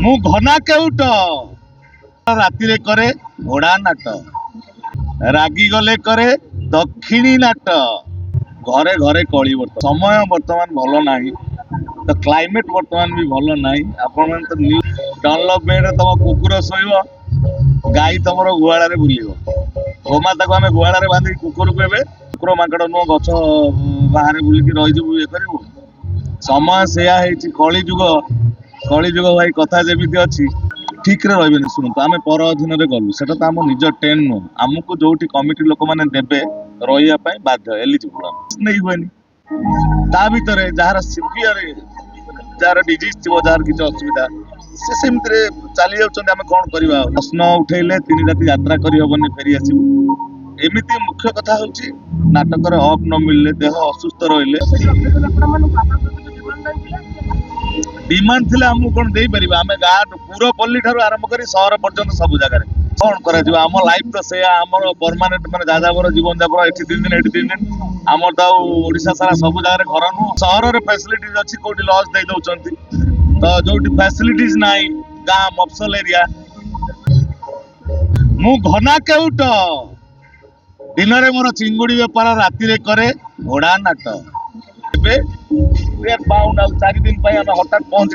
ମୁଁ ଘନା କେଉଟ ରାତିରେ କରେ ଘୋଡ଼ା ନାଟ, ରାଗି ଗଲେ କରେ ଦକ୍ଷିଣୀ ନାଟ। ଘରେ ଘରେ କଳି ସମୟ ବର୍ତ୍ତମାନ ଭଲ ନାହିଁ, ତ କ୍ଲାଇମେଟ ବର୍ତ୍ତମାନ ବି ଭଲ ନାହିଁ। ଆପଣମାନେ ତ ନ୍ୟୁଜ୍ ଡନଲପ୍ ବେଡରେ ତମ କୁକୁର ଶୋଇବ, ଗାଈ ତମର ଗୁହାଳରେ ବୁଲିବ। ଗୋମାତାକୁ ଆମେ ଗୁହାଳରେ ବାନ୍ଧିକି କୁକୁରକୁ ଏବେ କୁକୁର ମାଙ୍କଡ ନୁହଁ ଗଛ ବାହାରେ ବୁଲିକି ରହିଯିବୁ ଇଏ କରିବୁ। ସମୟ ସେୟା ହେଇଛି, କଳିଯୁଗ ଭାଇ କଥା ଯେମିତି ଅଛି ଠିକରେ ରହିବେନି। ଶୁଣନ୍ତୁ, ଆମେ ପର ଅଧୀନରେ ଗଲୁ, ସେଟା ତ ଆମ ନିଜ ଟେନ୍ ନୁହଁ। ଆମକୁ ଯୋଉଠି କମିଟି ଲୋକମାନେ ଦେବେ ରହିବା ପାଇଁ ବାଧ୍ୟ, ଏଲିଜିବୁଲ ନେଇ ହୁଏନି। ତା ଭିତରେ ଯାହାର ସିଭିୟର, ଯାହାର ଡିଜିଜ୍ ଥିବ, ଯାହାର କିଛି ଅସୁବିଧା, ସେ ସେମିତିରେ ଚାଲି ଯାଉଛନ୍ତି। ଆମେ କଣ କରିବା? ପ୍ରଶ୍ନ ଉଠେଇଲେ 3 ରାତି ଯାତ୍ରା କରିହବନି, ଫେରି ଆସିବୁ। ଏମିତି ମୁଖ୍ୟ କଥା ହଉଛି ନାଟକର ହକ୍ ନ ମିଳିଲେ, ଦେହ ଅସୁସ୍ଥ ରହିଲେ ଡିମାଣ୍ଡ ଥିଲେ ଆମକୁ କଣ ଦେଇପାରିବା? ଆମେ ଗାଁ ପୁରପଲ୍ଲୀ ଠାରୁ ଆରମ୍ଭ କରି ସହର ପର୍ଯ୍ୟନ୍ତ ସବୁ ଜାଗାରେ କଣ କରାଯିବ? ଆମ ଲାଇଫ ତ ସେଇଆ, ଆମର ପରମାନେଣ୍ଟ ମାନେ ଯାଯାବର ଜୀବନ ଯାପନ, ଏଠି 3 ଦିନ ଏଠି 3 ଦିନ। ଆମର ତ ଆଉ ଓଡିଶା ସାରା ସବୁ ଜାଗାରେ ଘର ନୁହଁ। ସହରରେ ଫ୍ୟାସିଲିଟିଜ ଅଛି, କୋଉଠି ଲଜ୍ ଦେଇ ଦଉଛନ୍ତି, ତ ଯୋଉଠି ଫ୍ୟାସିଲିଟିଜ ନାହିଁ, ଗାଁ ମଫସଲ ଏରିଆ। ମୁଁ ଘନା କେଉଟ, ଦିନରେ ମୋର ଚିଙ୍ଗୁଡି ବେପାର, ରାତିରେ କରେ ଘୋଡ଼ା ନାଟ। ଏବେ 4 ଦିନ ପାଇଁ ଆମେ ହଠାତ୍ ପହଞ୍ଚି